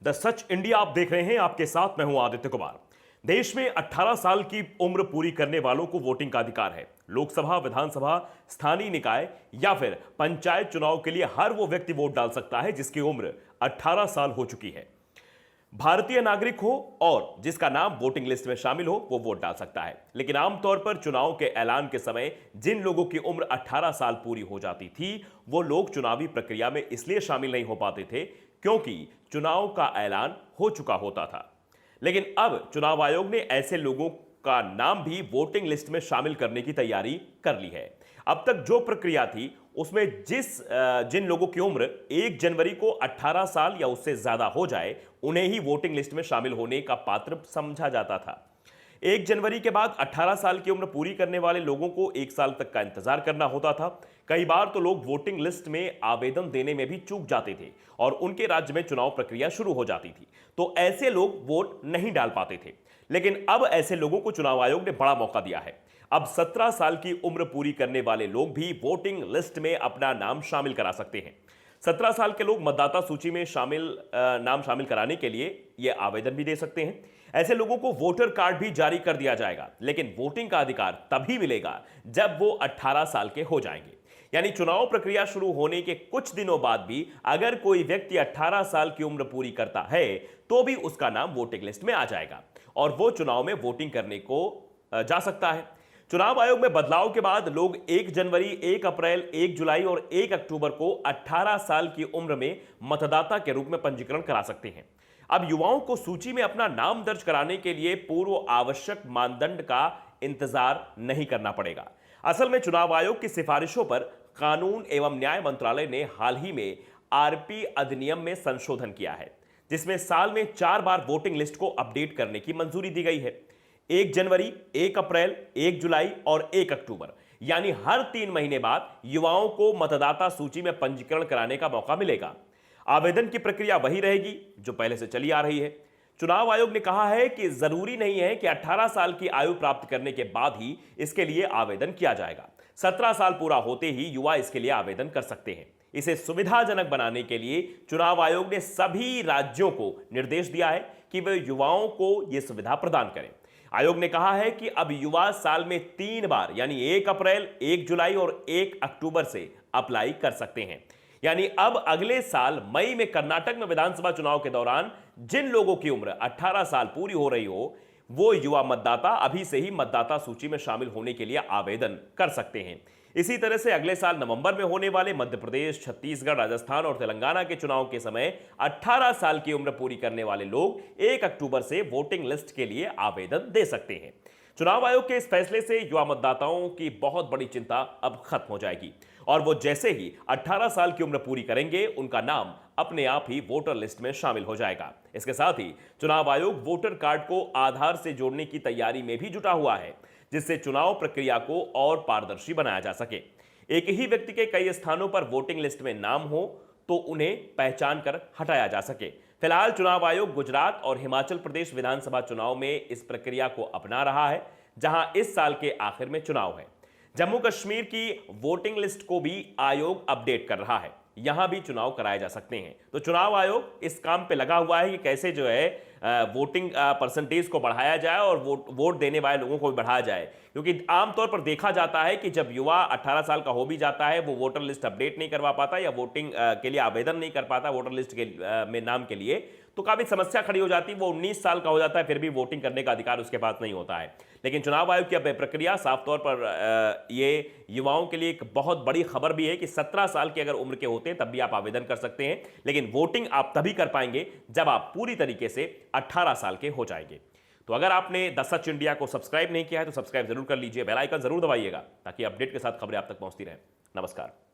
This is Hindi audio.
द सच इंडिया आप देख रहे हैं। आपके साथ मैं हूं आदित्य कुमार। देश में 18 साल की उम्र पूरी करने वालों को वोटिंग का अधिकार है। लोकसभा, विधानसभा, स्थानीय निकाय या फिर पंचायत चुनाव के लिए हर वो व्यक्ति वोट डाल सकता है जिसकी उम्र 18 साल हो चुकी है, भारतीय नागरिक हो और जिसका नाम वोटिंग लिस्ट में शामिल हो वो वोट डाल सकता है। लेकिन आमतौर पर चुनाव के ऐलान के समय जिन लोगों की उम्र 18 साल पूरी हो जाती थी वो लोग चुनावी प्रक्रिया में इसलिए शामिल नहीं हो पाते थे क्योंकि चुनाव का ऐलान हो चुका होता था। लेकिन अब चुनाव आयोग ने ऐसे लोगों का नाम भी वोटिंग लिस्ट में शामिल करने की तैयारी कर ली है। अब तक जो प्रक्रिया थी उसमें जिन लोगों की उम्र 1 जनवरी को 18 साल या उससे ज्यादा हो जाए उन्हें ही वोटिंग लिस्ट में शामिल होने का पात्र समझा जाता था। 1 जनवरी के बाद 18 साल की उम्र पूरी करने वाले लोगों को 1 साल तक का इंतजार करना होता था। कई बार तो लोग वोटिंग लिस्ट में आवेदन देने में भी चूक जाते थे और उनके राज्य में चुनाव प्रक्रिया शुरू हो जाती थी, तो ऐसे लोग वोट नहीं डाल पाते थे। लेकिन अब ऐसे लोगों को चुनाव आयोग ने बड़ा मौका दिया है। अब 17 साल की उम्र पूरी करने वाले लोग भी वोटिंग लिस्ट में अपना नाम शामिल करा सकते हैं। 17 साल के लोग मतदाता सूची में नाम शामिल कराने के लिए यह आवेदन भी दे सकते हैं। ऐसे लोगों को वोटर कार्ड भी जारी कर दिया जाएगा, लेकिन वोटिंग का अधिकार तभी मिलेगा जब वो 18 साल के हो जाएंगे। यानी चुनाव प्रक्रिया शुरू होने के कुछ दिनों बाद भी अगर कोई व्यक्ति 18 साल की उम्र पूरी करता है तो भी उसका नाम वोटिंग लिस्ट में आ जाएगा और वो चुनाव में वोटिंग करने को जा सकता है। चुनाव आयोग में बदलाव के बाद लोग 1 जनवरी, 1 अप्रैल, 1 जुलाई और 1 अक्टूबर को 18 साल की उम्र में मतदाता के रूप में पंजीकरण करा सकते हैं। अब युवाओं को सूची में अपना नाम दर्ज कराने के लिए पूर्व आवश्यक मानदंड का इंतजार नहीं करना पड़ेगा। असल में चुनाव आयोग की सिफारिशों पर कानून एवं न्याय मंत्रालय ने हाल ही में आरपी अधिनियम में संशोधन किया है, जिसमें साल में 4 बार वोटिंग लिस्ट को अपडेट करने की मंजूरी दी गई है। 1 जनवरी, 1 अप्रैल, 1 जुलाई और 1 अक्टूबर, यानी हर 3 महीने बाद युवाओं को मतदाता सूची में पंजीकरण कराने का मौका मिलेगा। आवेदन की प्रक्रिया वही रहेगी जो पहले से चली आ रही है। चुनाव आयोग ने कहा है कि जरूरी नहीं है कि 18 साल की आयु प्राप्त करने के बाद ही इसके लिए आवेदन किया जाएगा। 17 साल पूरा होते ही युवा इसके लिए आवेदन कर सकते हैं। इसे सुविधाजनक बनाने के लिए चुनाव आयोग ने सभी राज्यों को निर्देश दिया है कि वे युवाओं को यह सुविधा प्रदान करें। आयोग ने कहा है कि अब युवा साल में 3 बार यानी 1 अप्रैल, 1 जुलाई और 1 अक्टूबर से अप्लाई कर सकते हैं। यानी अब अगले साल मई में कर्नाटक में विधानसभा चुनाव के दौरान जिन लोगों की उम्र 18 साल पूरी हो रही हो वो युवा मतदाता अभी से ही मतदाता सूची में शामिल होने के लिए आवेदन कर सकते हैं। इसी तरह से अगले साल नवंबर में होने वाले मध्य प्रदेश, छत्तीसगढ़, राजस्थान और तेलंगाना के चुनाव के समय 18 साल की उम्र पूरी करने वाले लोग 1 अक्टूबर से वोटिंग लिस्ट के लिए आवेदन दे सकते हैं। चुनाव आयोग के इस फैसले से युवा मतदाताओं की बहुत बड़ी चिंता अब खत्म हो जाएगी और वो जैसे ही 18 साल की उम्र पूरी करेंगे उनका नाम अपने आप ही वोटर लिस्ट में शामिल हो जाएगा। इसके साथ ही चुनाव आयोग वोटर कार्ड को आधार से जोड़ने की तैयारी में भी जुटा हुआ है, जिससे चुनाव प्रक्रिया को और पारदर्शी बनाया जा सके। एक ही व्यक्ति के कई स्थानों पर वोटिंग लिस्ट में नाम हो तो उन्हें पहचान कर हटाया जा सके। फिलहाल चुनाव आयोग गुजरात और हिमाचल प्रदेश विधानसभा चुनाव में इस प्रक्रिया को अपना रहा है, जहां इस साल के आखिर में चुनाव है। जम्मू कश्मीर की वोटिंग लिस्ट को भी आयोग अपडेट कर रहा है, यहां भी चुनाव कराए जा सकते हैं। तो चुनाव आयोग इस काम पे लगा हुआ है कि कैसे जो है वोटिंग परसेंटेज को बढ़ाया जाए और वोट देने वाले लोगों को भी बढ़ाया जाए, क्योंकि आमतौर पर देखा जाता है कि जब युवा 18 साल का हो भी जाता है वो वोटर लिस्ट अपडेट नहीं करवा पाता या वोटिंग के लिए आवेदन नहीं कर पाता वोटर लिस्ट के में नाम के लिए, तो काफी समस्या खड़ी हो जाती है। वो 19 साल का हो जाता है फिर भी वोटिंग करने का अधिकार उसके पास नहीं होता है। लेकिन चुनाव आयोग की अब प्रक्रिया साफ तौर पर ये युवाओं के लिए एक बहुत बड़ी खबर भी है कि 17 साल की अगर उम्र के होते हैं तब भी आप आवेदन कर सकते हैं, लेकिन वोटिंग आप तभी कर पाएंगे जब आप पूरी तरीके से 18 साल के हो जाएंगे। तो अगर आपने द सच इंडिया को सब्सक्राइब नहीं किया है तो सब्सक्राइब जरूर कर लीजिए, बेल आइकन जरूर दबाइएगा ताकि अपडेट के साथ खबरें आप तक पहुंचती रहें। नमस्कार।